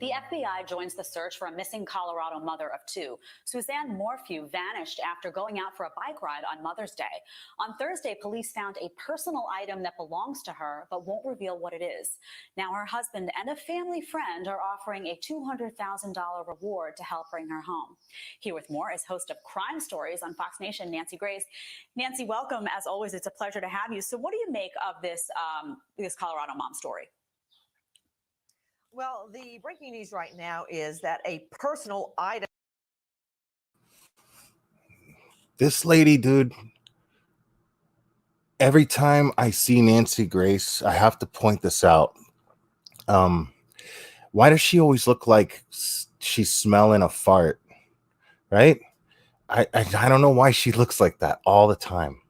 The FBI joins the search for a missing Colorado mother of two. Suzanne Morphew vanished after going out for a bike ride on Mother's Day. On Thursday, police found a personal item that belongs to her, but won't reveal what it is. Now, her husband and a family friend are offering a $200,000 reward to help bring her home. Here with more is host of Crime Stories on Fox Nation, Nancy Grace. Nancy, welcome. As always, it's a pleasure to have you. So what do you make of this Colorado mom story? Well, the breaking news right now is that a personal item. This lady, dude, every time I see Nancy Grace, I have to point this out. Why does she always look like she's smelling a fart? Right? I don't know why she looks like that all the time.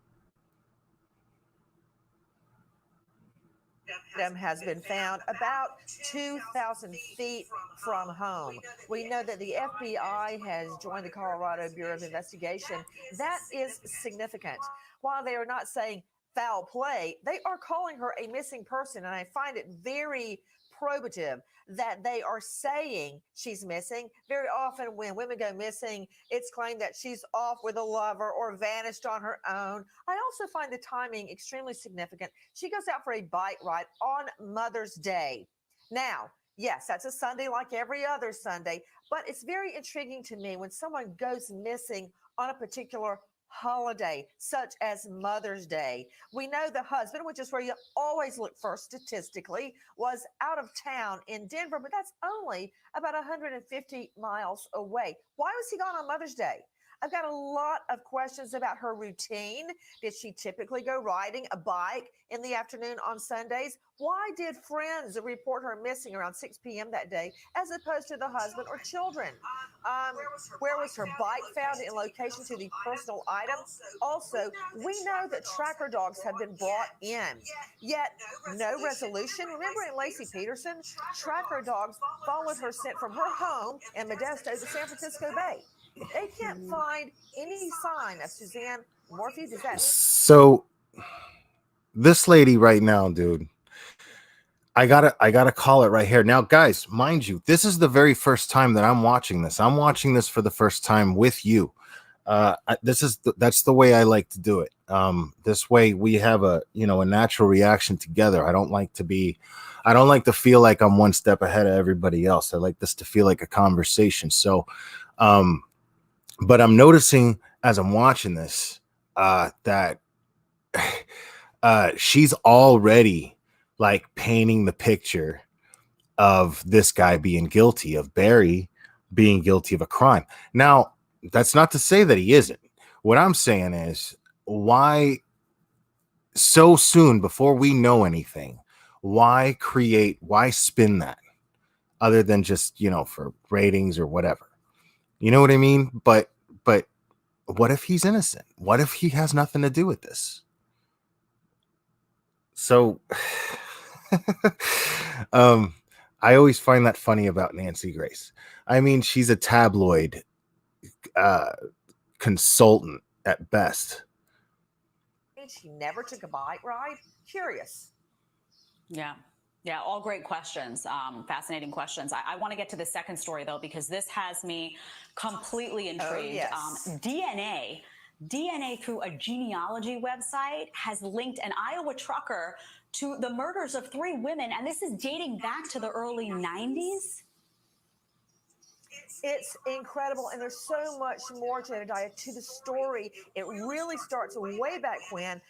Has been found about 2,000 feet from home. We know that the FBI has joined the Colorado Bureau of Investigation. That is significant. While they are not saying foul play, they are calling her a missing person, and I find it very probative that they are saying she's missing. Very often when women go missing, it's claimed that she's off with a lover or vanished on her own. I also find the timing extremely significant. She goes out for a bike ride on Mother's Day. Now, yes, that's a Sunday like every other Sunday, but it's very intriguing to me when someone goes missing on a particular holiday, such as Mother's Day. We know the husband, which is where you always look first statistically, was out of town in Denver, but that's only about 150 miles away. Why was he gone on Mother's Day? I've got a lot of questions about her routine. Did she typically go riding a bike in the afternoon on Sundays? Why did friends report her missing around 6 p.m. that day, as opposed to the husband or children? Where was her bike found in location to the personal item? Also, we know that tracker dogs have been brought in, yet no resolution. Remember in Lacey Peterson, tracker dogs followed her scent from her home in Modesto to San Francisco Bay. They can't find any sign of Suzanne Morphew. Does that mean? So this lady right now, dude, I gotta call it right here. Now, guys, mind you, this is the very first time that I'm watching this. I'm watching this for the first time with you. That's the way I like to do it. This way we have a natural reaction together. I don't like to feel like I'm one step ahead of everybody else. I like this to feel like a conversation. So, but I'm noticing as I'm watching this that she's already like painting the picture of this guy being guilty, of Barry being guilty of a crime. Now, that's not to say that he isn't. What I'm saying is, why so soon before we know anything? Why spin that other than just, for ratings or whatever? You know what I mean? But what if he's innocent? What if he has nothing to do with this? So I always find that funny about Nancy Grace. I mean, she's a tabloid consultant at best. She never took a bike ride? Curious. Yeah, all great questions, fascinating questions. I want to get to the second story, though, because this has me completely intrigued. Oh, yes. DNA through a genealogy website has linked an Iowa trucker to the murders of 3 women, and this is dating back to the early 90s. It's incredible, and there's so much more, Jedediah, to the story. It really starts way back when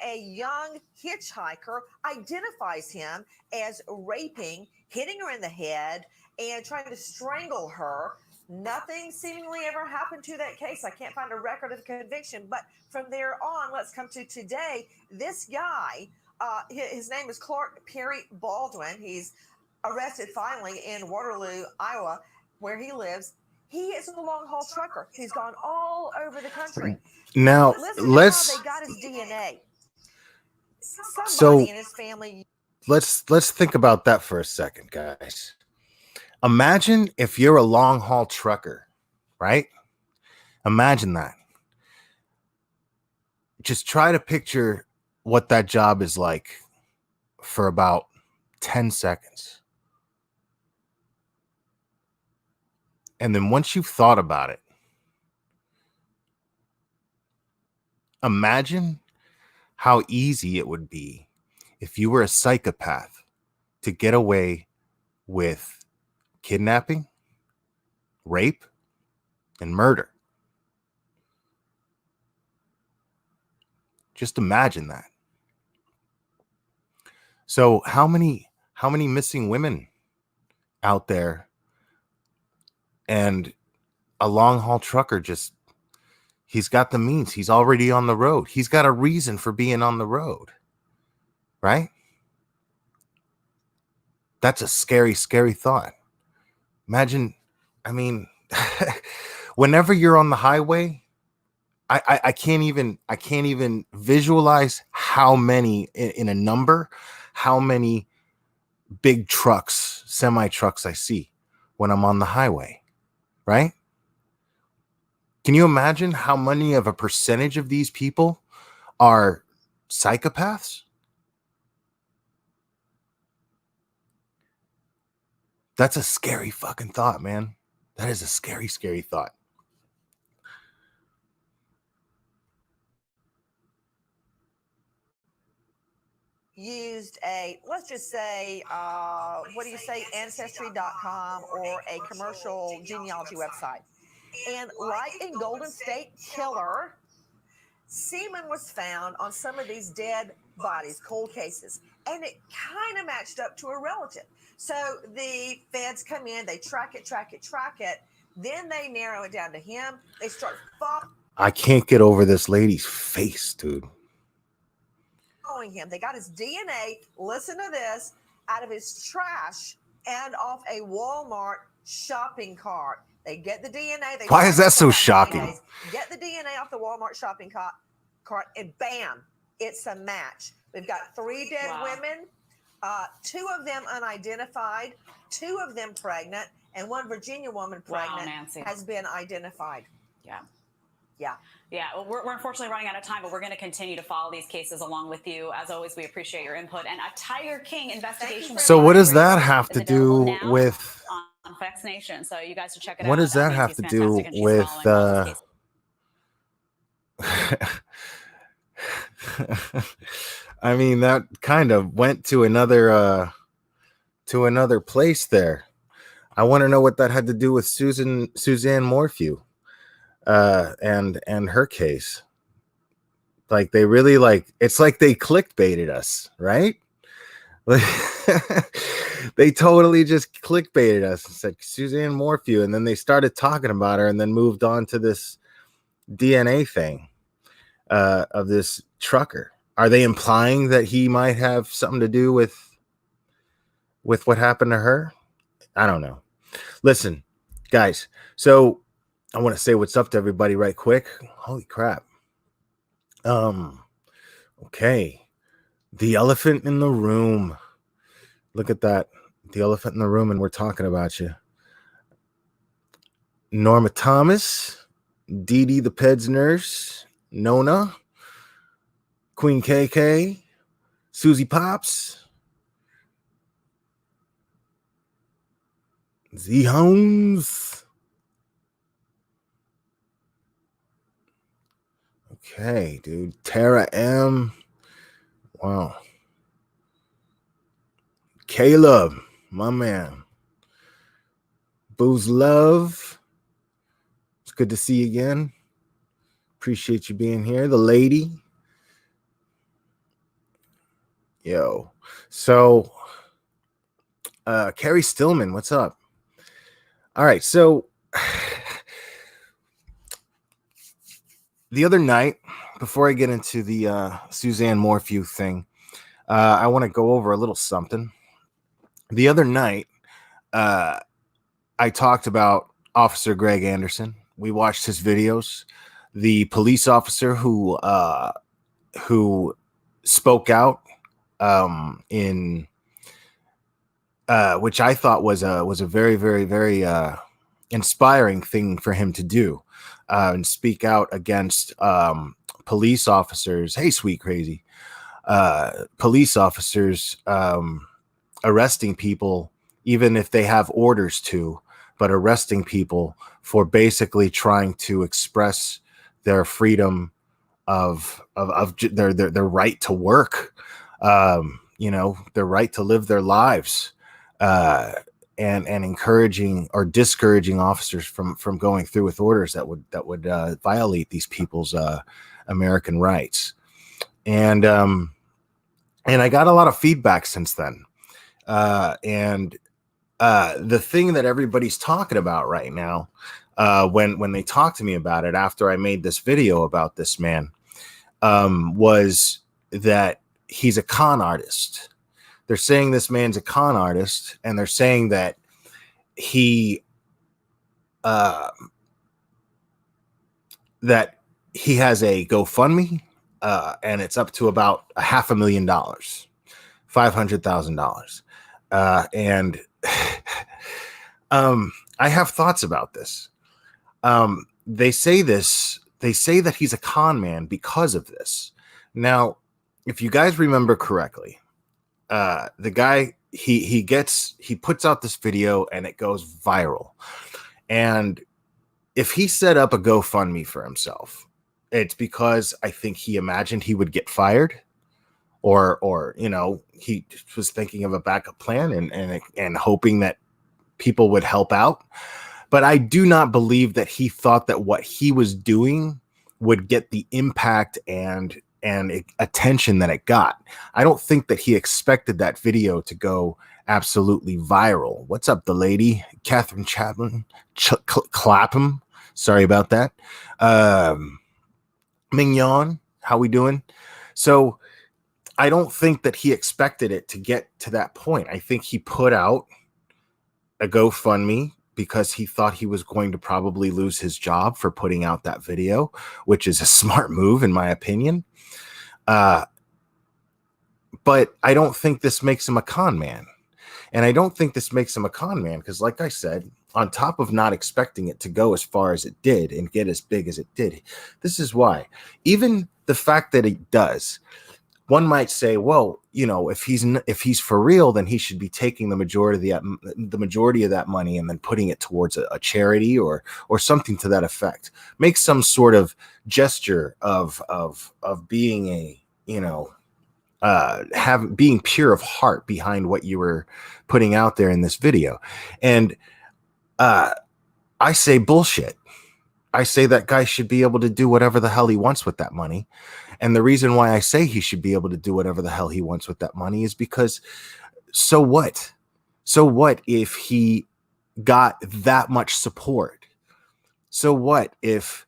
a young hitchhiker identifies him as raping, hitting her in the head, and trying to strangle her. Nothing seemingly ever happened to that case. I can't find a record of conviction, but from there on, let's come to today. This guy, his name is Clark Perry Baldwin. He's arrested finally in Waterloo, Iowa, where he lives. He is a long-haul trucker. He's gone all over the country. Now, let's how they got his DNA. Somebody in his family. Let's think about that for a second, guys. Imagine if you're a long-haul trucker, right? Imagine that. Just try to picture what that job is like for about 10 seconds. And then once you've thought about it, imagine how easy it would be if you were a psychopath to get away with kidnapping, rape, and murder. Just imagine that. So how many missing women out there, and a long haul trucker he's got the means. He's already on the road. He's got a reason for being on the road, right? That's a scary, scary thought. Imagine, I mean, whenever you're on the highway, I can't even visualize how many in a number, how many big trucks, semi trucks I see when I'm on the highway, right? Can you imagine how many of a percentage of these people are psychopaths? That's a scary fucking thought, man. That is a scary, scary thought. Used let's just say, what do you say, ancestry.com or a commercial genealogy website. And like in Golden State Killer, semen was found on some of these dead bodies, cold cases, and it kind of matched up to a relative. So the feds come in, they track it. Then they narrow it down to him. They start I can't get over this lady's face, dude. following him. They got his DNA, listen to this, out of his trash and off a Walmart shopping cart. They get the DNA. Why is that so shocking? Get the DNA off the Walmart shopping cart, and bam, it's a match. We've got 3 dead women, 2 of them unidentified, 2 of them pregnant, and 1 Virginia woman pregnant has been identified. Yeah. Well, we're unfortunately running out of time, but we're going to continue to follow these cases along with you. As always, we appreciate your input. And a Tiger King investigation. So what does that have to do with on Fox Nation? So you guys should check it out. What does that have to do with I mean, that kind of went to another place there. I want to know what that had to do with Suzanne Morphew and her case. Like, they really, it's like they clickbaited us, right? Like, they totally just clickbaited us and said Suzanne Morphew, and then they started talking about her and then moved on to this DNA thing of this trucker. Are they implying that he might have something to do with what happened to her? I don't know. Listen, guys, so I want to say what's up to everybody right quick. Holy crap. Okay. The elephant in the room. Look at that. The elephant in the room, and we're talking about you. Norma Thomas, Dee Dee the Peds nurse, Nona, Queen KK, Susie Pops, Z Holmes. Okay, dude. Tara M. Wow. Caleb, my man. Booze Love. It's good to see you again. Appreciate you being here. The lady. Yo. So, Carrie Stillman, what's up? All right, so the other night, before I get into the Suzanne Morphew thing, I want to go over a little something. The other night, I talked about Officer Greg Anderson. We watched his videos. The police officer who spoke out in which I thought was a very, very, very inspiring thing for him to do, and speak out against police officers. Hey, sweet crazy, police officers arresting people even if they have orders to, but arresting people for basically trying to express their freedom of their right to work, their right to live their lives, and encouraging or discouraging officers from going through with orders that would violate these people's American rights. And I got a lot of feedback since then. And the thing that everybody's talking about right now, when they talk to me about it after I made this video about this man, was that he's a con artist. They're saying this man's a con artist, and they're saying that he has a GoFundMe, and it's up to about $500,000, $500,000. And I have thoughts about this. They say that he's a con man because of this. Now, if you guys remember correctly, the guy, he puts out this video and it goes viral. And if he set up a GoFundMe for himself, it's because I think he imagined he would get fired, or he was thinking of a backup plan and hoping that people would help out. But I do not believe that he thought that what he was doing would get the impact and attention that it got. I don't think that he expected that video to go absolutely viral. What's up, the lady? Catherine Chapman? Clapham? Sorry about that. Mignon, how we doing? So I don't think that he expected it to get to that point. I think he put out a GoFundMe because he thought he was going to probably lose his job for putting out that video, which is a smart move, in my opinion. But I don't think this makes him a con man. And I don't think this makes him a con man because, like I said, on top of not expecting it to go as far as it did and get as big as it did, this is why. Even the fact that it does, one might say, well, if he's for real, then he should be taking the majority of that money and then putting it towards a charity or something to that effect. Make some sort of gesture of being being pure of heart behind what you were putting out there in this video. And I say bullshit. I say that guy should be able to do whatever the hell he wants with that money. And the reason why I say he should be able to do whatever the hell he wants with that money is because so what? So what if he got that much support? So what if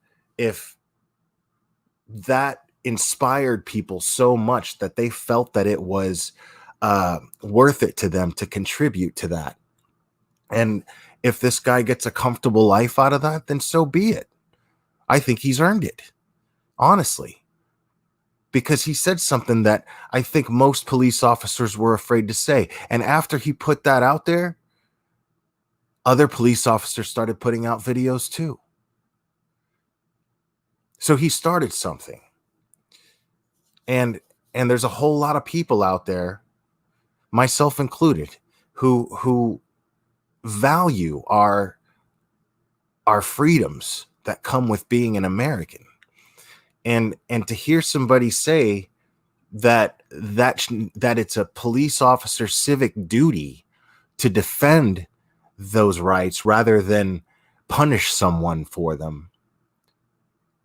that inspired people so much that they felt that it was worth it to them to contribute to that? And if this guy gets a comfortable life out of that, then so be it. I think he's earned it, honestly, because he said something that I think most police officers were afraid to say. And after he put that out there, other police officers started putting out videos too. So he started something. And there's a whole lot of people out there, myself included, who value our freedoms that come with being an American. And to hear somebody say that it's a police officer's civic duty to defend those rights rather than punish someone for them,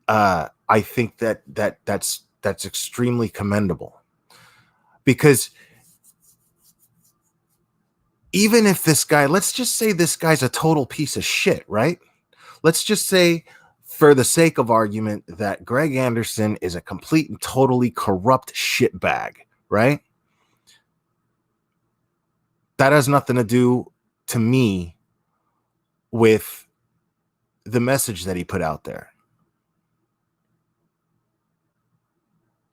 I think that's extremely commendable. Because even if this guy, let's just say this guy's a total piece of shit, right? Let's just say, for the sake of argument, that Greg Anderson is a complete and totally corrupt shitbag, right? That has nothing to do, to me, with the message that he put out there.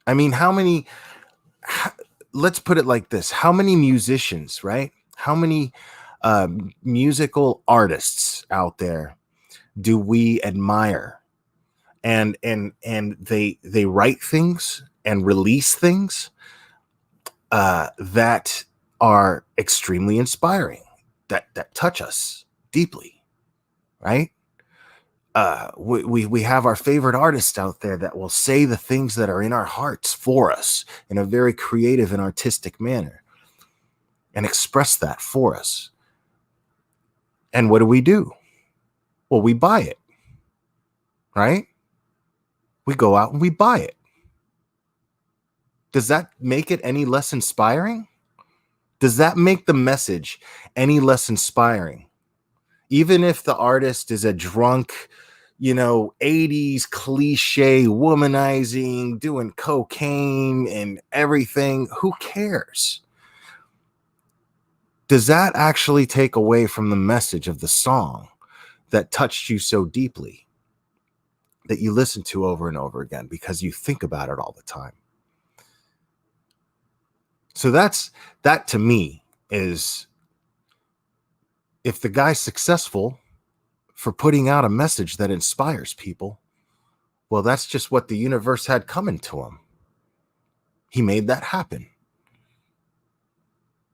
I mean, let's put it like this. How many musicians, right? How many musical artists out there do we admire, and they write things and release things that are extremely inspiring, that touch us deeply, right? We have our favorite artists out there that will say the things that are in our hearts for us in a very creative and artistic manner and express that for us. And what do? Well, we buy it, right? We go out and we buy it. Does that make it any less inspiring? Does that make the message any less inspiring? Even if the artist is a drunk, 80s cliche womanizing, doing cocaine and everything, who cares? Does that actually take away from the message of the song that touched you so deeply that you listen to over and over again because you think about it all the time? So that to me is, if the guy's successful for putting out a message that inspires people, well, that's just what the universe had coming to him. He made that happen.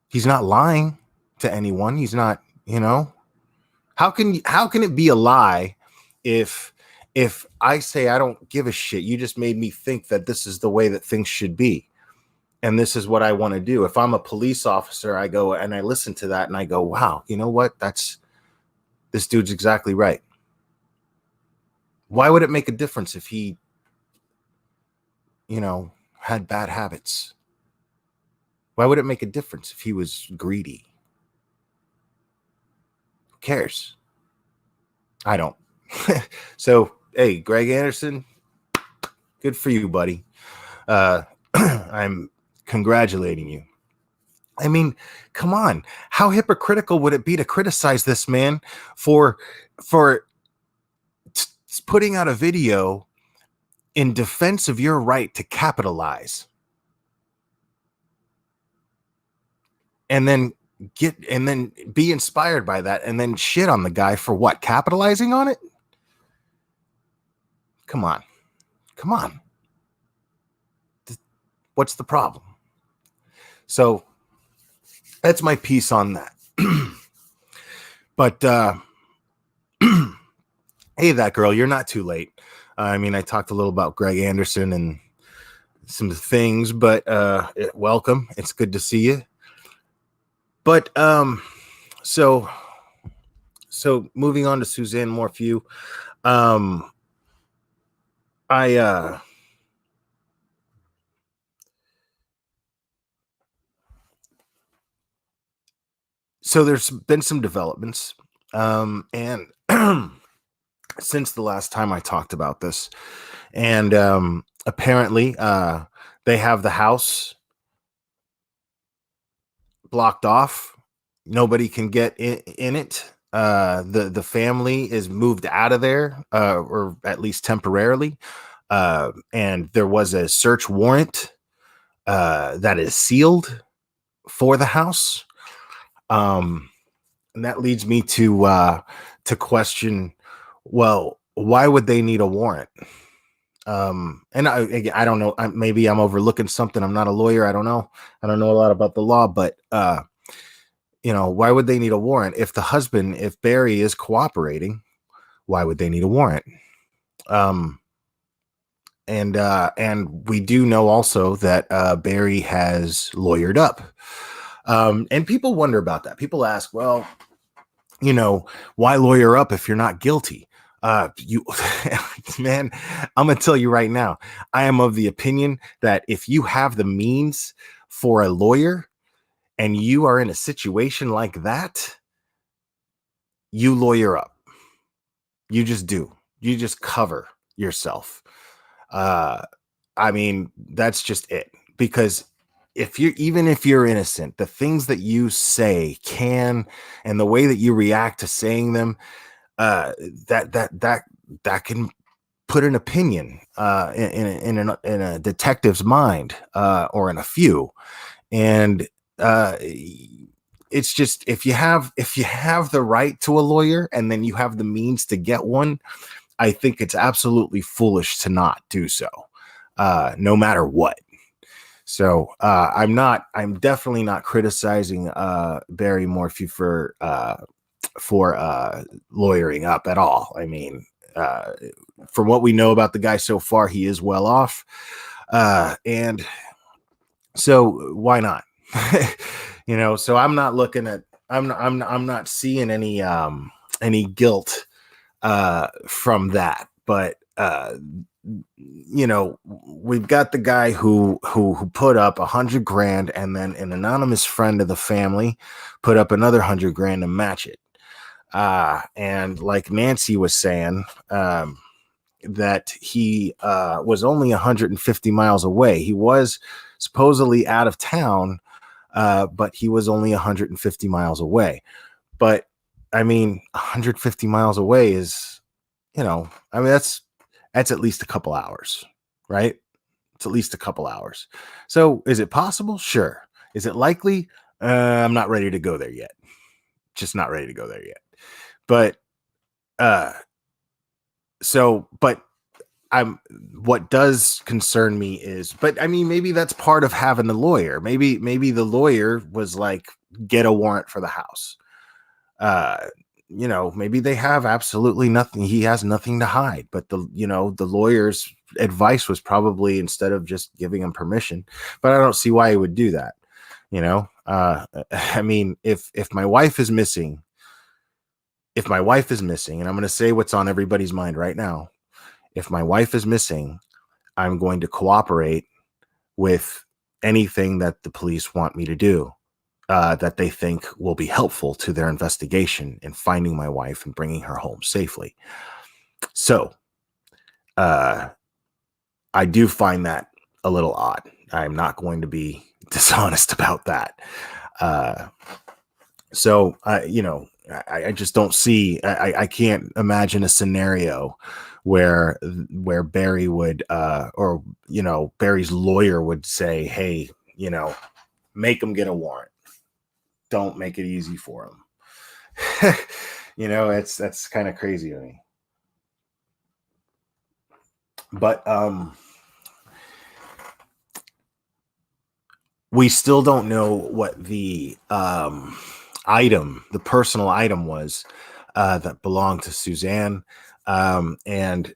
He's not lying to anyone. He's not, how can it be a lie if I say I don't give a shit? You just made me think that this is the way that things should be. And this is what I want to do. If I'm a police officer, I go and I listen to that and I go, wow, you know what? This dude's exactly right. Why would it make a difference if he, had bad habits? Why would it make a difference if he was greedy? Who cares? I don't. So, hey, Greg Anderson, good for you, buddy. I'm congratulating you. I mean, come on. How hypocritical would it be to criticize this man for putting out a video in defense of your right to capitalize, and then be inspired by that and then shit on the guy for what? Capitalizing on it? Come on. What's the problem? So that's my piece on that. But hey, that girl, you're not too late. I mean, I talked a little about Greg Anderson and some things, but welcome. It's good to see you. But so moving on to Suzanne Morphew. So there's been some developments, and since the last time I talked about this, and apparently they have the house blocked off. Nobody can get in it. The family is moved out of there, or at least temporarily. And there was a search warrant that is sealed for the house. And that leads me to question, well, why would they need a warrant? And I don't know. Maybe I'm overlooking something. I'm not a lawyer. I don't know. I don't know a lot about the law, but why would they need a warrant? If Barry is cooperating, why would they need a warrant? And we do know also that Barry has lawyered up. And people wonder about that. People ask, well, why lawyer up if you're not guilty? Man, I'm going to tell you right now, I am of the opinion that if you have the means for a lawyer and you are in a situation like that, you lawyer up. You just do. You just cover yourself. I mean, that's just it. Because if you're innocent, the things that you say and the way that you react to saying them, that can put an opinion in a detective's mind, or in a few. And it's just, if you have the right to a lawyer and then you have the means to get one, I think it's absolutely foolish to not do so, no matter what. So I'm definitely not criticizing Barry Morphew for lawyering up at all. I mean, from what we know about the guy so far, he is well off, and so why not? So I'm not looking at, I'm not seeing any guilt from that, but we've got the guy who put up $100,000, and then an anonymous friend of the family put up another $100,000 to match it. And like Nancy was saying, that he was only 150 miles away. He was supposedly out of town, but he was only 150 miles away. But I mean, 150 miles away is, that's at least a couple hours, right? It's at least a couple hours. So is it possible? Sure. Is it likely? I'm not ready to go there yet. Just not ready to go there yet. But but what does concern me is, but I mean, maybe that's part of having a lawyer. Maybe the lawyer was like, get a warrant for the house. Maybe they have absolutely nothing. He has nothing to hide, but the lawyer's advice was probably, instead of just giving him permission, but I don't see why he would do that. I mean, if my wife is missing, and I'm going to say what's on everybody's mind right now. If my wife is missing, I'm going to cooperate with anything that the police want me to do, that they think will be helpful to their investigation in finding my wife and bringing her home safely. So, I do find that a little odd. I'm not going to be dishonest about that. I just don't see, I can't imagine a scenario where Barry would, Barry's lawyer would say, hey, make him get a warrant. Don't make it easy for him. That's kind of crazy to me. But, we still don't know what the personal item was that belonged to Suzanne. And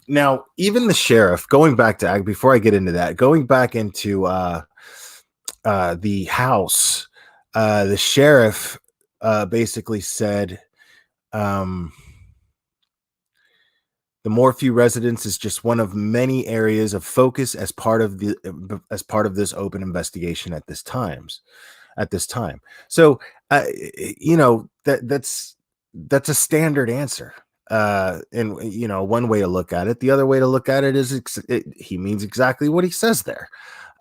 now, even the sheriff, before I get into that, going back into the house, the sheriff basically said, the Morphew residence is just one of many areas of focus as part of this open investigation at this time. So, that's a standard answer. And one way to look at it. The other way to look at it is he means exactly what he says there.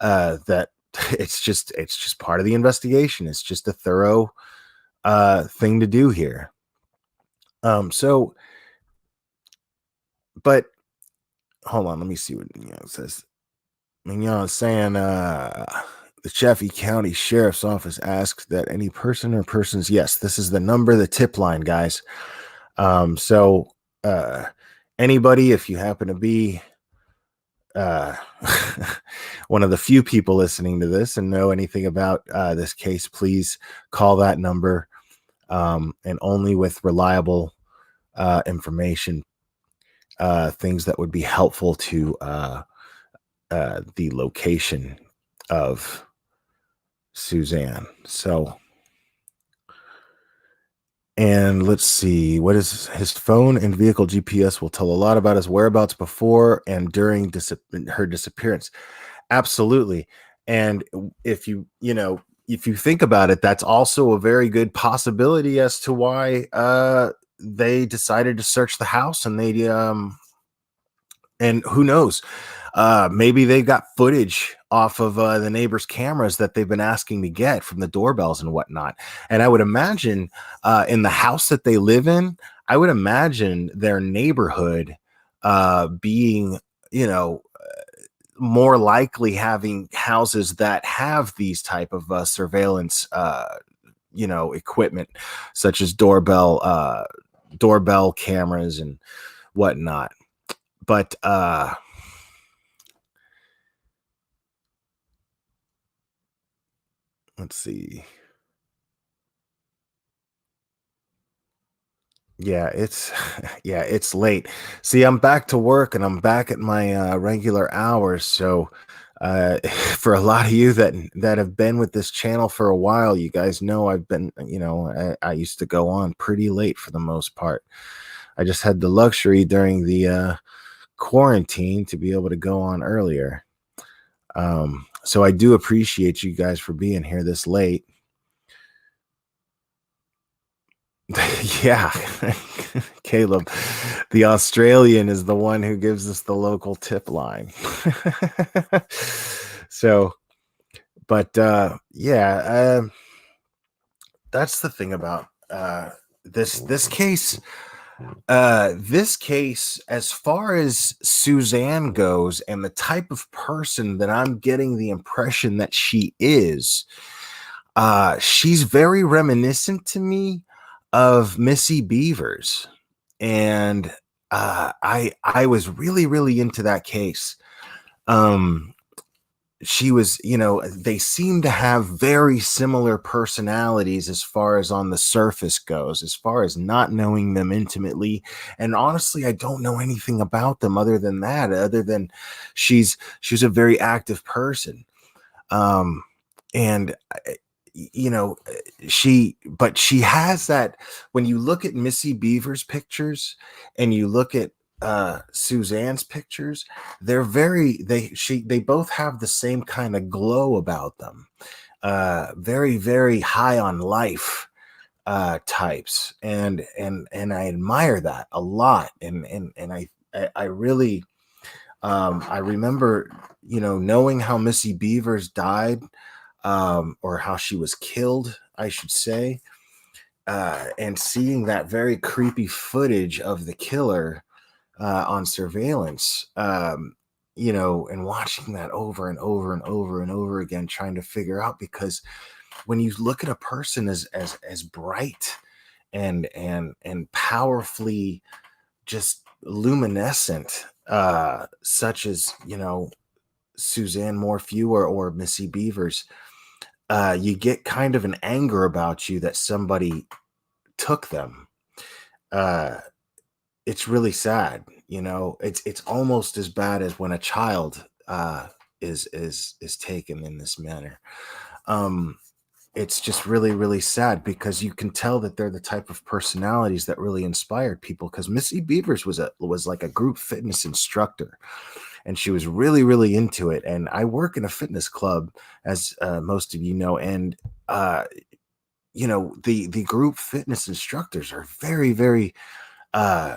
That it's just part of the investigation. It's just a thorough thing to do here. But hold on, let me see what it says. Mignon is saying the Chaffee County Sheriff's Office asks that any person or persons, yes, this is the number, the tip line, guys. So anybody, if you happen to be one of the few people listening to this and know anything about this case, please call that number, and only with reliable information, things that would be helpful to the location of Suzanne. So, and let's see, what is his phone and vehicle GPS will tell a lot about his whereabouts before and during her disappearance. Absolutely. And if you think about it, that's also a very good possibility as to why they decided to search the house, and and who knows, maybe they got footage off of the neighbors' cameras that they've been asking to get from the doorbells and whatnot. And I would imagine in the house that they live in, I would imagine their neighborhood being, more likely having houses that have these type of surveillance, equipment, such as doorbell cameras and whatnot. But let's see. Yeah, it's yeah, it's late. See, I'm back to work and I'm back at my regular hours. So, for a lot of you that have been with this channel for a while, you guys know I've been, I used to go on pretty late for the most part. I just had the luxury during the quarantine to be able to go on earlier. So I do appreciate you guys for being here this late. Yeah, Caleb, the Australian is the one who gives us the local tip line. So, but yeah, that's the thing about this case. This case, as far as Suzanne goes, and the type of person that I'm getting the impression that she is, she's very reminiscent to me of Missy Beavers, and I was really into that case. She was, they seem to have very similar personalities as far as on the surface goes, as far as not knowing them intimately. And honestly, I don't know anything about them other than that, other than she's a very active person. Um, and you know but she has that. When you look at Missy Beaver's pictures and you look at Suzanne's pictures, they both have the same kind of glow about them. Very high on life types, and I admire that a lot. And I really I remember, knowing how Missy Beavers died, or how she was killed, I should say, and seeing that very creepy footage of the killer on surveillance, and watching that over and over and over and over again, trying to figure out, because when you look at a person as bright and powerfully just luminescent, such as Suzanne Morphew or Missy Beavers, you get kind of an anger about you that somebody took them. Uh, it's really sad. It's almost as bad as when a child is taken in this manner. Um, it's just really sad, because you can tell that they're the type of personalities that really inspired people. Because Missy Beavers was like a group fitness instructor, and she was really into it. And I work in a fitness club, as most of you know, and the group fitness instructors are very uh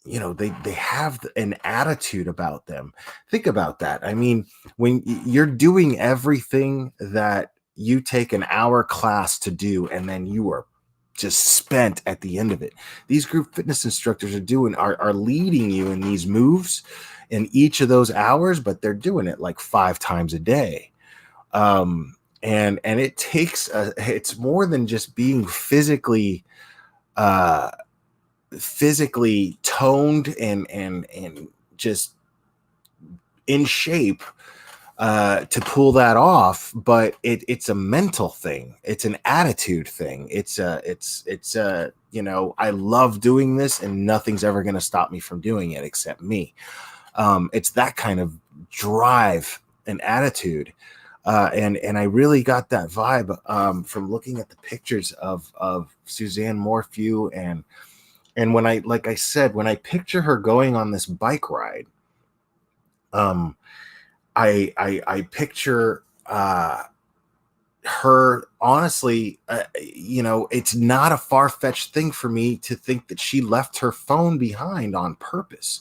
they have an attitude about them. Think about that. I mean, when you're doing everything that you take an hour class to do, and then you are just spent at the end of it, these group fitness instructors are leading you in these moves in each of those hours, but they're doing it like 5 times a day. And it takes it's more than just being uh physically toned and just in shape to pull that off, but it's a mental thing. It's an attitude thing. It's I love doing this, and nothing's ever going to stop me from doing it except me. It's that kind of drive and attitude. And I really got that vibe from looking at the pictures of Suzanne Morphew. And when like I said, when I picture her going on this bike ride, um, I picture her, honestly. It's not a far-fetched thing for me to think that she left her phone behind on purpose.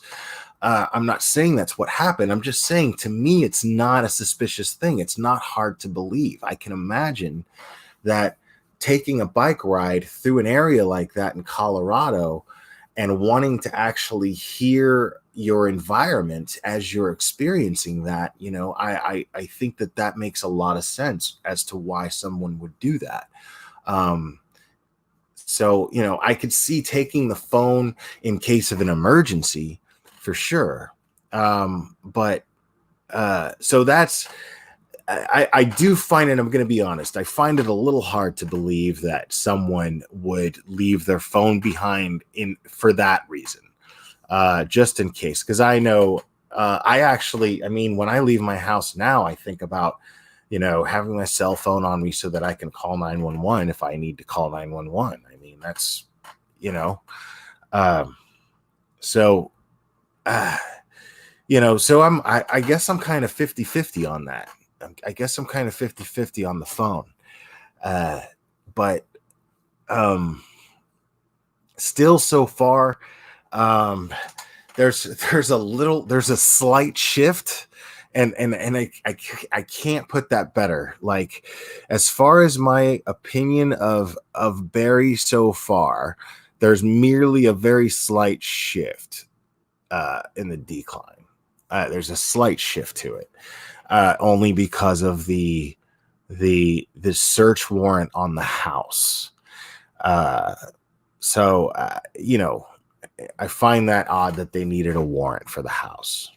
I'm not saying that's what happened. I'm just saying, to me, it's not a suspicious thing. It's not hard to believe. I can imagine that taking a bike ride through an area like that in Colorado and wanting to actually hear your environment as you're experiencing that, I think that makes a lot of sense as to why someone would do that. So, I could see taking the phone in case of an emergency for sure. But so that's I do find it, I'm going to be honest, I find it a little hard to believe that someone would leave their phone behind for that reason, just in case. Because I know, I mean, when I leave my house now, I think about, having my cell phone on me so that I can call 911 if I need to call 911. I mean, that's, um, so, uh, so I guess I'm kind of 50-50 on that. I guess I'm kind of 50-50 on the phone. But still so far, there's a slight shift, and I can't put that better. Like, as far as my opinion of Barry so far, there's merely a very slight shift in the decline. There's a slight shift to it, only because of the search warrant on the house. So I find that odd that they needed a warrant for the house.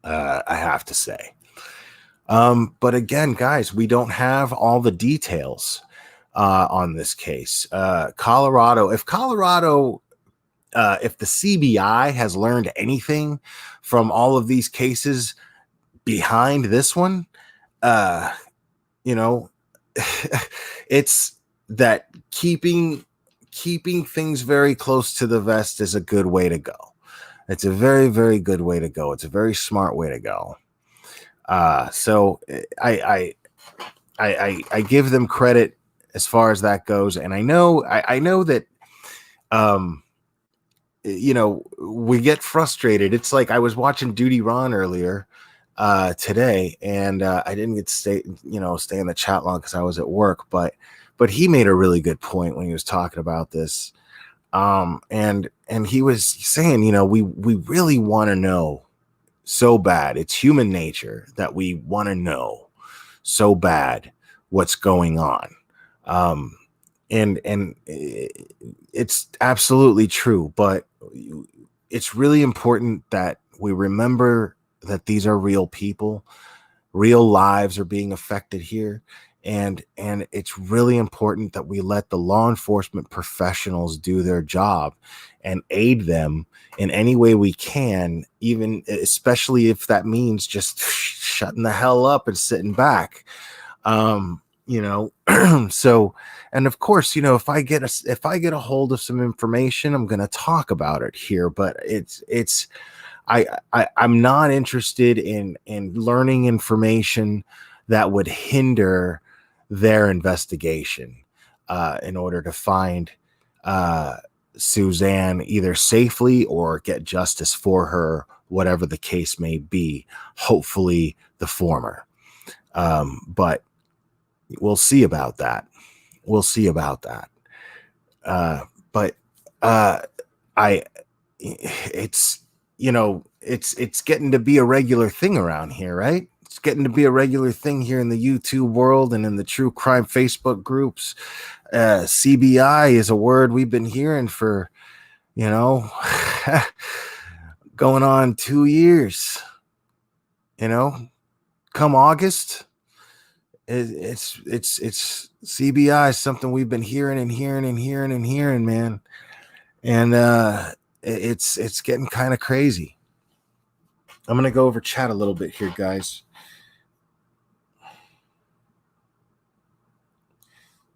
I have to say. But again, guys, we don't have all the details on this case. Colorado, if the CBI has learned anything from all of these cases behind this one, it's that keeping things very close to the vest is a good way to go. It's a very, very good way to go. It's a very smart way to go. So I give them credit as far as that goes, and I know that we get frustrated. It's like I was watching Duty Ron earlier today, and I didn't get to stay in the chat long because I was at work, but he made a really good point when he was talking about this. And he was saying, we really want to know so bad. It's human nature that we want to know so bad what's going on. And it's absolutely true, but it's really important that we remember that these are real people. Real lives are being affected here. And it's really important that we let the law enforcement professionals do their job and aid them in any way we can, even especially if that means just shutting the hell up and sitting back. So, and of course, if I get a hold of some information, I'm going to talk about it here, but I'm not interested in learning information that would hinder their investigation in order to find Suzanne either safely or get justice for her, whatever the case may be. Hopefully the former. But we'll see about that. It's getting to be a regular thing around here, right? It's getting to be a regular thing here in the YouTube world and in the true crime Facebook groups. CBI is a word we've been hearing for, going on 2 years. Come August, it's CBI is something we've been hearing, man. And it's getting kind of crazy. I'm gonna go over chat a little bit here, guys.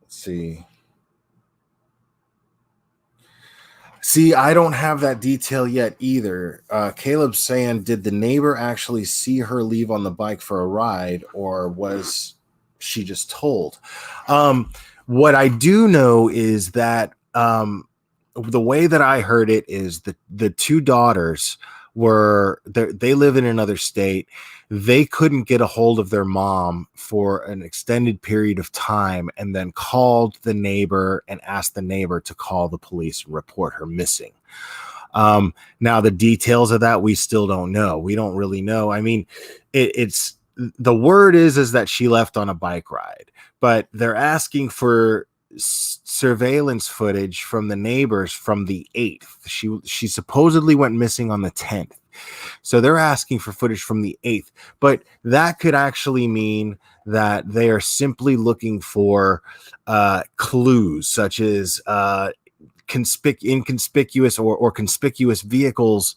Let's see. I don't have that detail yet either. Caleb's saying, did the neighbor actually see her leave on the bike for a ride, or was she just told? What I do know is that the way that I heard it is the two daughters they live in another state. They couldn't get a hold of their mom for an extended period of time, and then called the neighbor and asked the neighbor to call the police and report her missing. Now the details of that we still don't know. We don't really know. I mean, it's the word is that she left on a bike ride, but they're asking for surveillance footage from the neighbors from the 8th. She supposedly went missing on the 10th. So they're asking for footage from the 8th, but that could actually mean that they are simply looking for clues such as inconspicuous or conspicuous vehicles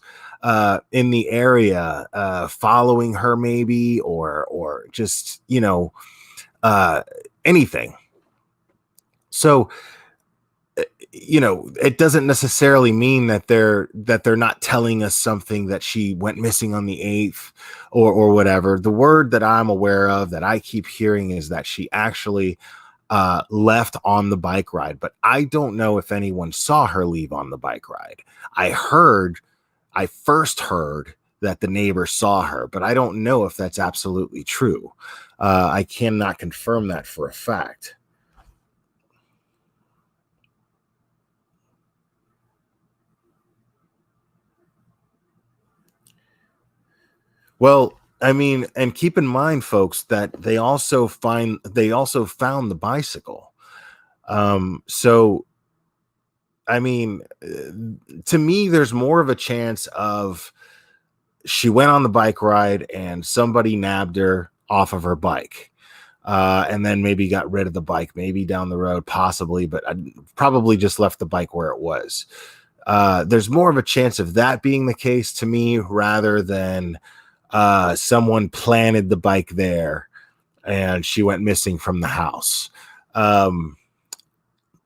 in the area following her, maybe, or just, anything. So it doesn't necessarily mean that they're not telling us something that she went missing on the 8th or whatever. The word that I'm aware of that I keep hearing is that she actually left on the bike ride, but I don't know if anyone saw her leave on the bike ride. I first heard that the neighbor saw her, but I don't know if that's absolutely true. I cannot confirm that for a fact. Well, I mean, and keep in mind, folks, that they also found the bicycle. So, I mean, to me, there's more of a chance of she went on the bike ride and somebody nabbed her off of her bike. And then maybe got rid of the bike, maybe down the road, possibly, but I probably just left the bike where it was. There's more of a chance of that being the case to me rather than someone planted the bike there and she went missing from the house.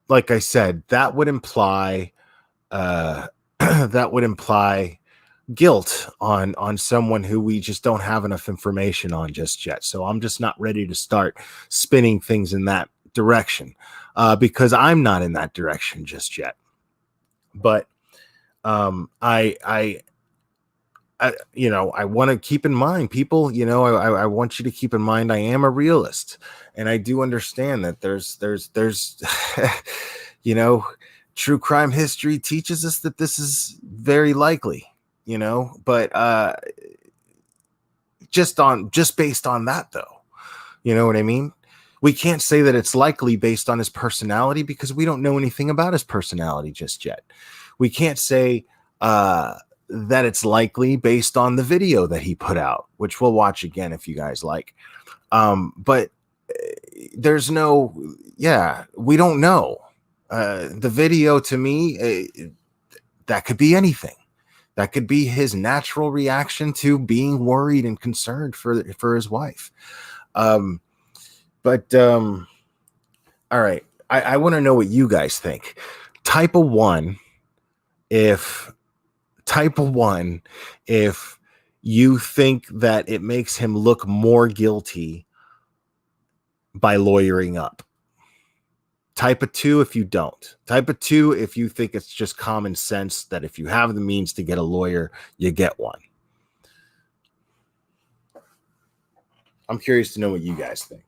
Like I said, that would imply that would imply guilt on someone who we just don't have enough information on just yet. So I'm just not ready to start spinning things in that direction because I'm not in that direction just yet. But I want to keep in mind, people, I want you to keep in mind, I am a realist, and I do understand that there's true crime history teaches us that this is very likely, but just based on that, though, you know what I mean? We can't say that it's likely based on his personality because we don't know anything about his personality just yet. We can't say that it's likely based on the video that he put out, which we'll watch again if you guys like. But there's we don't know. The video, to me, that could be anything. That could be his natural reaction to being worried and concerned for his wife. But all right, I want to know what you guys think. Type a 1 if you think that it makes him look more guilty by lawyering up. Type a 2 if you don't. Type a 2 if you think it's just common sense that if you have the means to get a lawyer, you get one. I'm curious to know what you guys think.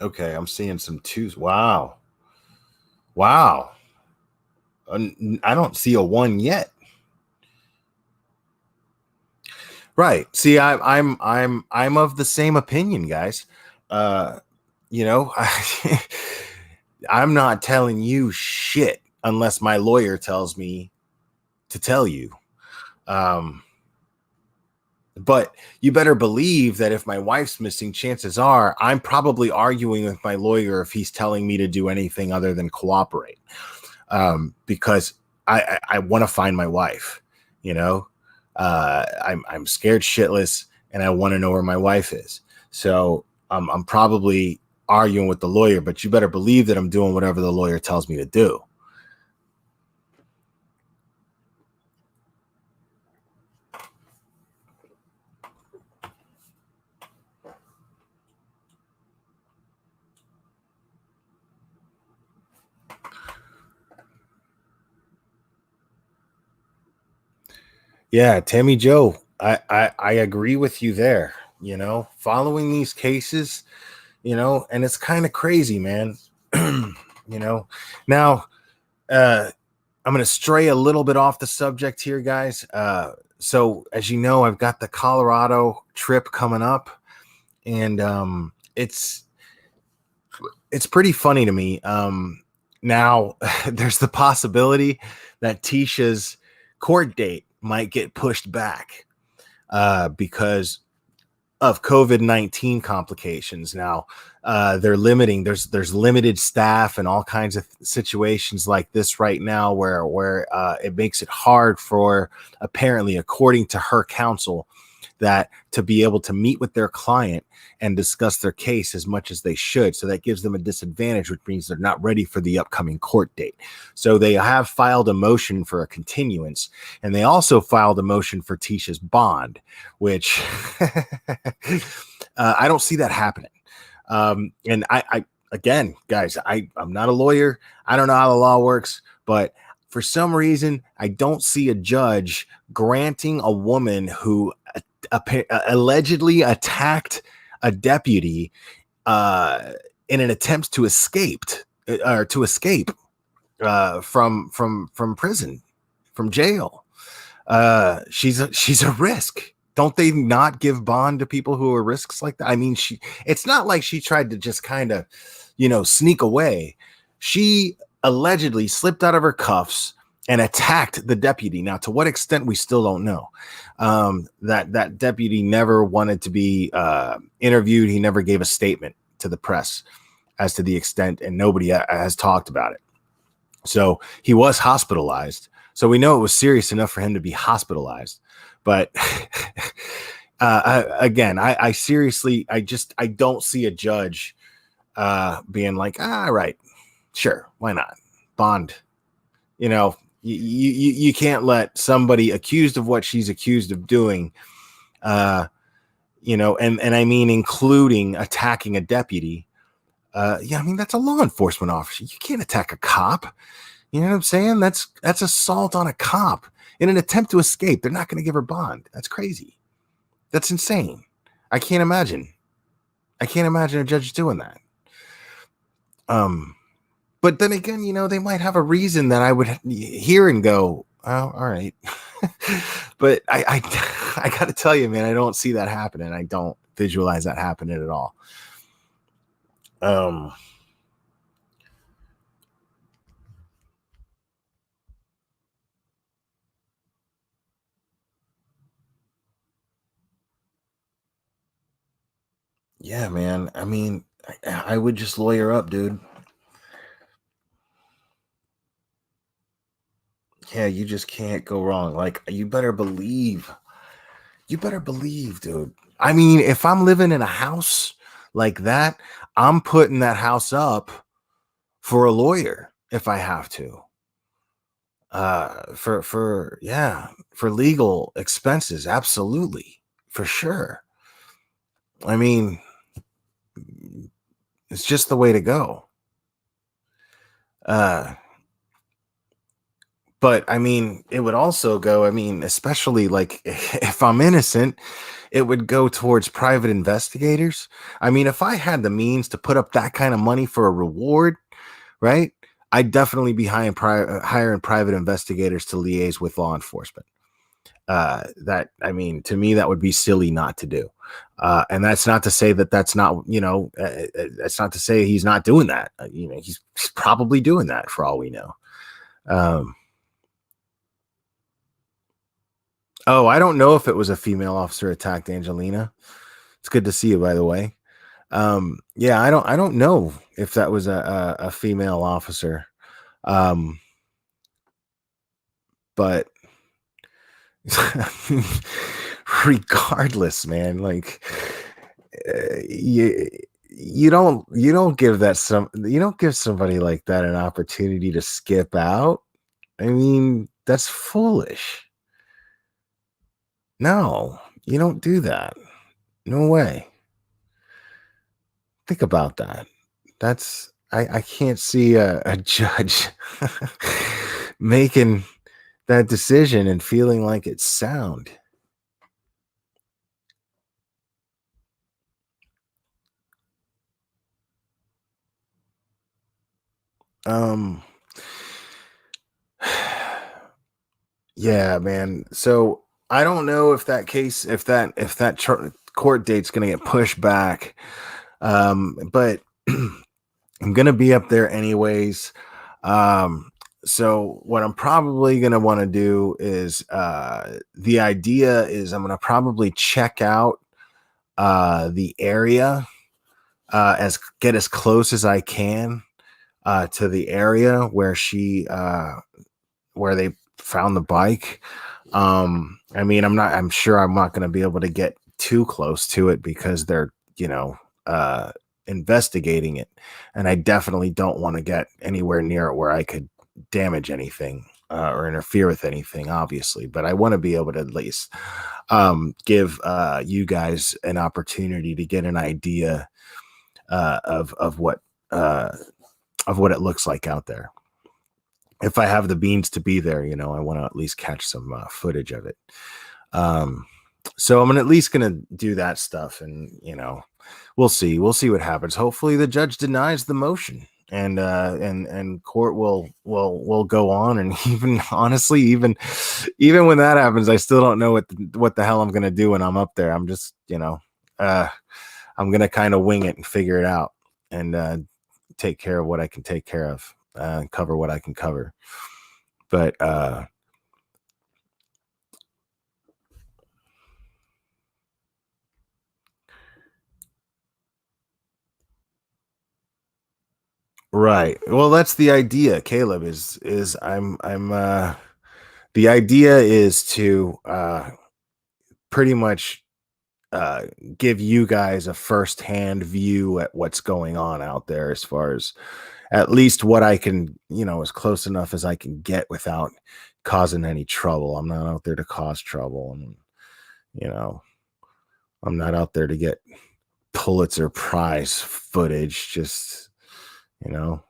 Okay, I'm seeing some 2s. Wow. I don't see a 1 yet. Right. See, I'm of the same opinion, guys. I'm not telling you shit unless my lawyer tells me to tell you. But you better believe that if my wife's missing, chances are I'm probably arguing with my lawyer if he's telling me to do anything other than cooperate. Because I want to find my wife, I'm scared shitless and I want to know where my wife is. So I'm probably arguing with the lawyer, but you better believe that I'm doing whatever the lawyer tells me to do. Yeah, Tammy Joe, I agree with you there. Following these cases, and it's kind of crazy, man. Now, I'm going to stray a little bit off the subject here, guys. So as you know, I've got the Colorado trip coming up, and it's pretty funny to me. Now there's the possibility that Tisha's court date might get pushed back because of COVID-19 complications. Now they're limiting. There's limited staff and all kinds of situations like this right now, where it makes it hard for, apparently, according to her counsel, that to be able to meet with their client and discuss their case as much as they should. So that gives them a disadvantage, which means they're not ready for the upcoming court date. So they have filed a motion for a continuance, and they also filed a motion for Tisha's bond, which I don't see that happening. And I again, guys, I'm not a lawyer. I don't know how the law works, but for some reason, I don't see a judge granting a woman who allegedly attacked a deputy in an attempt to escape from prison, from jail. She's a risk. Don't they not give bond to people who are risks like that? I mean, it's not like she tried to just kind of, sneak away. She allegedly slipped out of her cuffs and attacked the deputy. Now, to what extent, we still don't know. That deputy never wanted to be interviewed. He never gave a statement to the press as to the extent, and nobody has talked about it. So he was hospitalized. So we know it was serious enough for him to be hospitalized. But again, I seriously, I don't see a judge being like, all right, sure, why not? Bond. You can't let somebody accused of what she's accused of doing, and I mean, including attacking a deputy. I mean, that's a law enforcement officer. You can't attack a cop. You know what I'm saying? That's assault on a cop in an attempt to escape. They're not going to give her bond. That's crazy. That's insane. I can't imagine a judge doing that. But then again, they might have a reason that I would hear and go, oh, all right. But I got to tell you, man, I don't see that happening. I don't visualize that happening at all. Yeah, man. I mean, I would just lawyer up, dude. Yeah, you just can't go wrong. Like, you better believe, dude. I mean, if I'm living in a house like that, I'm putting that house up for a lawyer if I have to. For legal expenses, absolutely, for sure. I mean, it's just the way to go. But I mean, it would also go, especially like if I'm innocent, it would go towards private investigators. I mean, if I had the means to put up that kind of money for a reward, right? I'd definitely be hiring private investigators to liaise with law enforcement. To me, that would be silly not to do. And that's not to say that's not, that's not to say he's not doing that. He's probably doing that for all we know. Oh, I don't know if it was a female officer attacked Angelina. It's good to see you, by the way. Yeah, I don't know if that was a female officer. But regardless, man, like you don't give somebody like that an opportunity to skip out. I mean, that's foolish. No, you don't do that. No way. Think about that. I can't see a judge making that decision and feeling like it's sound. Yeah, man. So I don't know if that case, if that court date's going to get pushed back. But I'm going to be up there anyways. Um, so what I'm probably going to want to do is, the idea is I'm going to probably check out the area, as get as close as I can to the area where where they found the bike. I mean, I'm sure I'm not going to be able to get too close to it because they're, uh, investigating it. And I definitely don't want to get anywhere near it where I could damage anything, or interfere with anything, obviously. But I want to be able to at least, give you guys an opportunity to get an idea, of uh, what it looks like out there. If I have the beans to be there, I want to at least catch some footage of it. Um, so I'm at least gonna do that stuff, and we'll see. We'll see what happens. Hopefully, the judge denies the motion, and court will go on. And even honestly, even when that happens, I still don't know what the hell I'm gonna do when I'm up there. I'm just I'm gonna kind of wing it and figure it out, and take care of what I can take care of, cover what I can cover. But right. Well, that's the idea, Caleb, is I'm the idea is to pretty much uh give you guys a firsthand view at what's going on out there, as far as at least what I can, as close enough as I can get without causing any trouble. I'm not out there to cause trouble, and you know, I'm not out there to get Pulitzer Prize footage. Just, you know,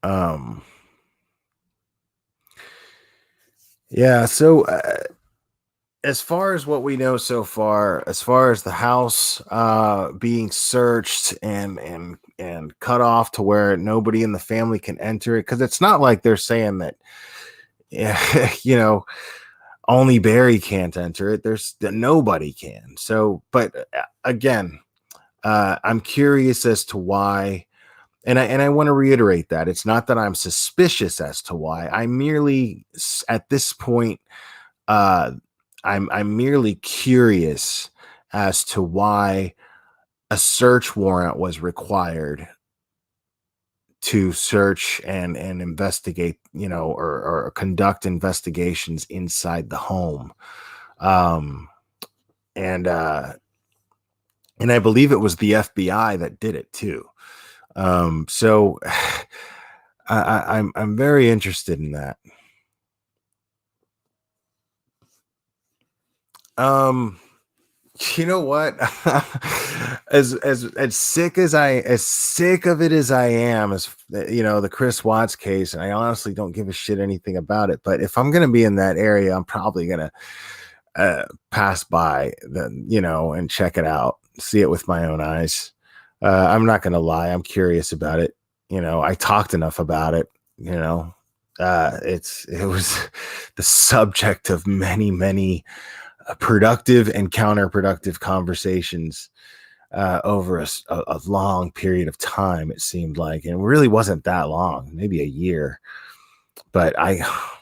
um, yeah. So, as far as what we know so far, as far as the house being searched and cut off to where nobody in the family can enter it, because it's not like they're saying that, yeah, only Barry can't enter it. There's nobody can. So, but again, I'm curious as to why, and I want to reiterate that it's not that I'm suspicious as to why. I merely, at this point, uh, I'm merely curious as to why a search warrant was required to search and investigate, or conduct investigations inside the home. Um, and I believe it was the FBI that did it too. So I'm very interested in that. Um, you know what? As sick as sick of it as I am, as the Chris Watts case, and I honestly don't give a shit anything about it. But if I'm gonna be in that area, I'm probably gonna pass by and check it out, see it with my own eyes. I'm not gonna lie, I'm curious about it. I talked enough about it. It was the subject of many productive and counterproductive conversations over a long period of time. It seemed like, and it really wasn't that long, maybe a year. But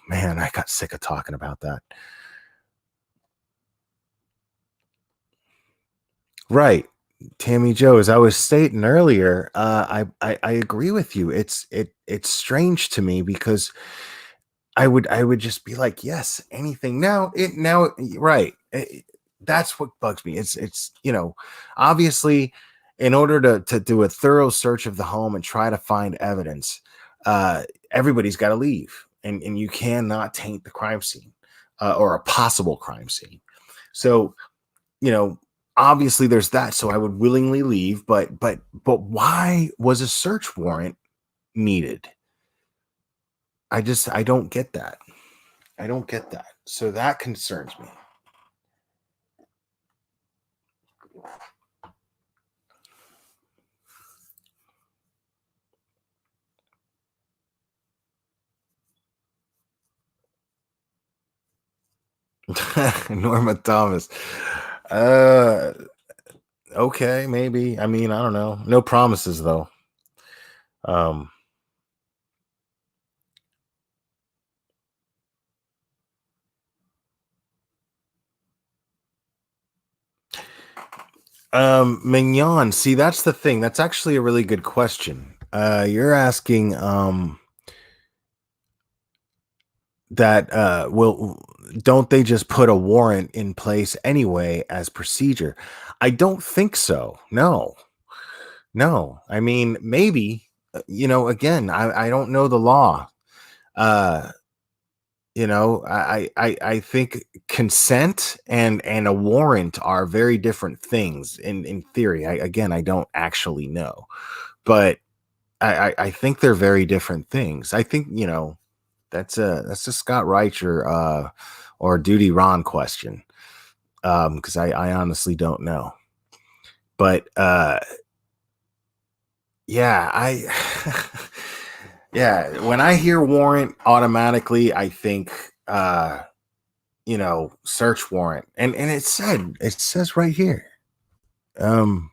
man, I got sick of talking about that. Right. Tammy Joe, as I was stating earlier, I agree with you. It's strange to me because I would just be like, yes, anything. Right. That's what bugs me. It's obviously, in order to do a thorough search of the home and try to find evidence, everybody's got to leave, and you cannot taint the crime scene, or a possible crime scene. So, you know, obviously there's that. So I would willingly leave, but why was a search warrant needed? I don't get that. I don't get that. So that concerns me. Norma Thomas. Uh, okay, maybe. I mean, I don't know. No promises though. Um, Mignon. See, that's the thing. That's actually a really good question. You're asking, that will don't they just put a warrant in place anyway as procedure? I don't think so. No, I mean, maybe, again, I don't know the law. uh I think consent and a warrant are very different things in theory. I don't actually know, but I think they're very different things. I think, that's a Scott Reicher or Duty Ron question. Because I honestly don't know. But yeah, I yeah, when I hear warrant, automatically I think search warrant. And it says right here. Um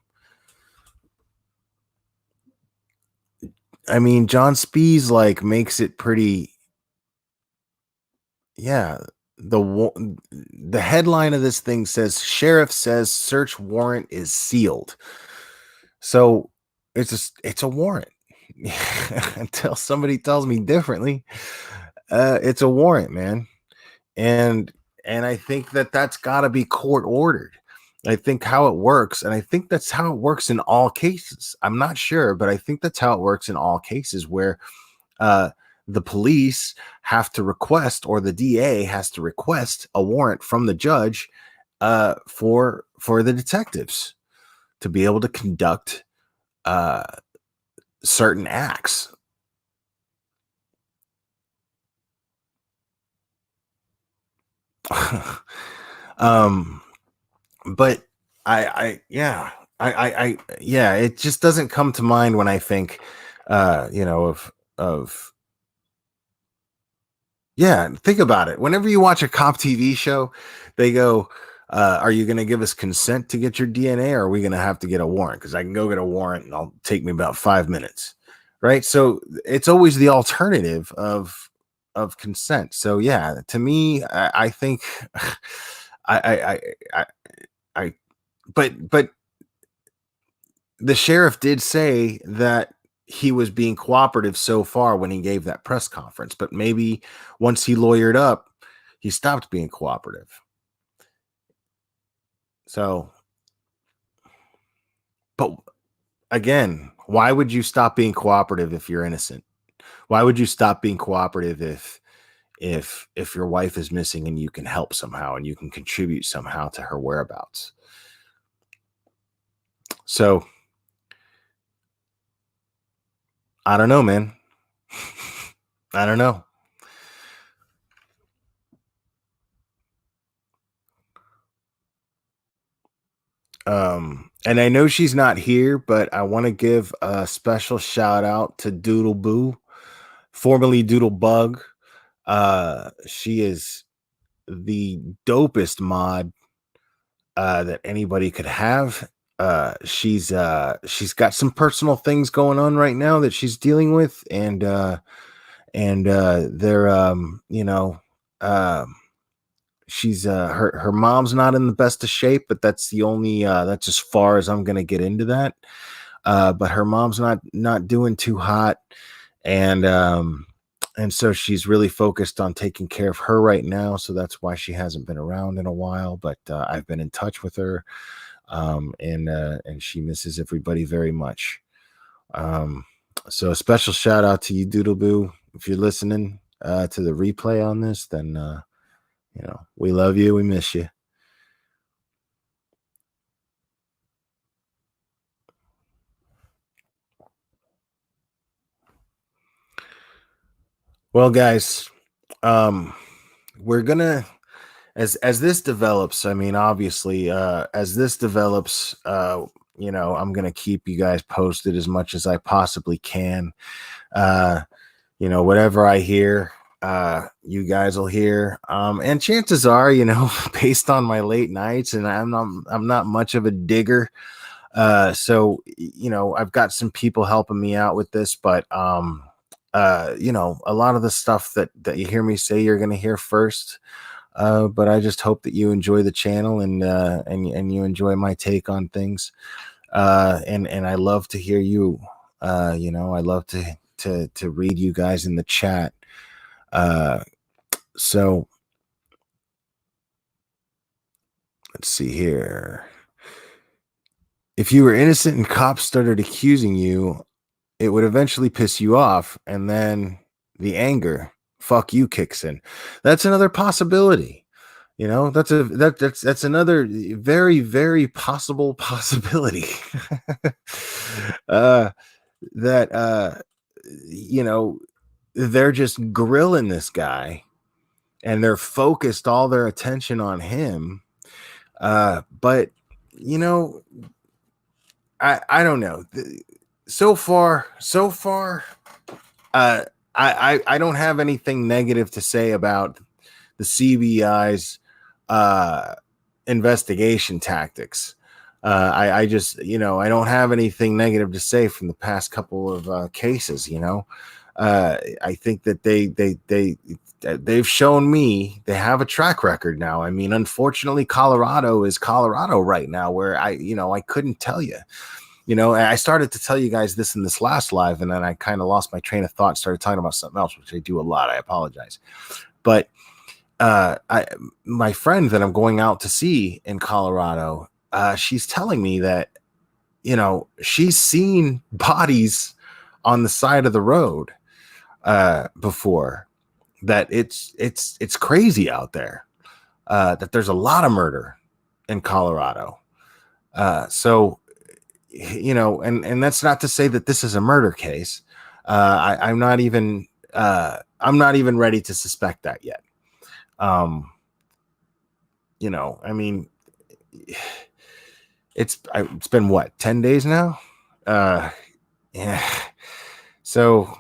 I mean, John Spees like makes it pretty. Yeah, the headline of this thing says sheriff says search warrant is sealed. So it's a warrant. Until somebody tells me differently, it's a warrant, man. And I think that that's got to be court ordered. I think how it works, and I think that's how it works in all cases. I'm not sure, but I think that's how it works in all cases where uh, the police have to request, or the DA has to request a warrant from the judge for the detectives to be able to conduct uh, certain acts. um, but yeah, it just doesn't come to mind when I think, of yeah, think about it. Whenever you watch a cop TV show, they go, are you going to give us consent to get your DNA, or are we going to have to get a warrant? Because I can go get a warrant and I'll take me about 5 minutes. Right. So it's always the alternative of consent. So yeah, to me, I think I, I, but the sheriff did say that he was being cooperative so far when he gave that press conference, but maybe once he lawyered up, he stopped being cooperative. So, but again, why would you stop being cooperative if you're innocent? Why would you stop being cooperative if your wife is missing and you can help somehow and you can contribute somehow to her whereabouts? So, I don't know, man. I don't know. And I know she's not here, but I want to give a special shout out to Doodle Boo, formerly Doodle Bug. She is the dopest mod that anybody could have. She's got some personal things going on right now that she's dealing with, and they're she's her mom's not in the best of shape, but that's the only that's as far as I'm gonna get into that. But her mom's not doing too hot, and so she's really focused on taking care of her right now. So that's why she hasn't been around in a while. But I've been in touch with her, and she misses everybody very much. Um, so a special shout out to you, Doodle Boo, if you're listening to the replay on this. Then we love you, we miss you. Well, guys, we're gonna as this develops. I mean, obviously, as this develops, I'm gonna keep you guys posted as much as I possibly can. Whatever I hear, you guys will hear. And chances are, you know, based on my late nights, and I'm not much of a digger. So you know, I've got some people helping me out with this, but you know, a lot of the stuff that you hear me say, you're gonna hear first. But I just hope that you enjoy the channel and you enjoy my take on things. And I love to hear you. You know, I love to read you guys in the chat. So let's see here. If you were innocent and cops started accusing you, it would eventually piss you off, and then the anger, fuck you, kicks in. That's another possibility. You know, that's another very, very possible possibility. uh that you know, they're just grilling this guy and they're focused all their attention on him. But you know, I don't know. So far, I don't have anything negative to say about the CBI's investigation tactics. I just, you know, I don't have anything negative to say from the past couple of cases. You know, I think that they've shown me they have a track record now. I mean, unfortunately, Colorado is Colorado right now, where I couldn't tell you. You know, I started to tell you guys this in this last live, and then I kind of lost my train of thought, started talking about something else, which I do a lot. I apologize. But my friend that I'm going out to see in Colorado, she's telling me that, you know, she's seen bodies on the side of the road before, that it's crazy out there, that there's a lot of murder in Colorado. So, you know, and that's not to say that this is a murder case. I'm not even ready to suspect that yet. You know, I mean, it's been what, 10 days now? Yeah. So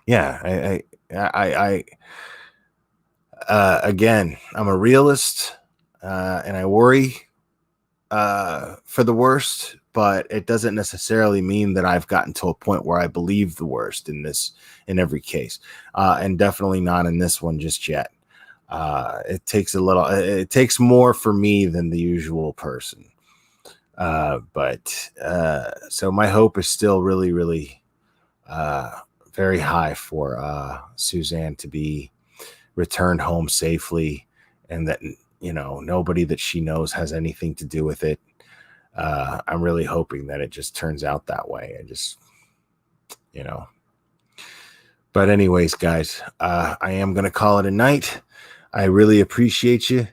yeah, I again, I'm a realist, and I worry for the worst, but it doesn't necessarily mean that I've gotten to a point where I believe the worst in every case, and definitely not in this one just yet. It takes more for me than the usual person. But so my hope is still really, really very high for Suzanne to be returned home safely, and that, you know, nobody that she knows has anything to do with it. I'm really hoping that it just turns out that way. I just, you know. But anyways, guys, I am going to call it a night. I really appreciate you.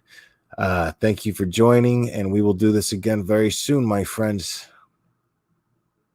Thank you for joining, and we will do this again very soon, my friends.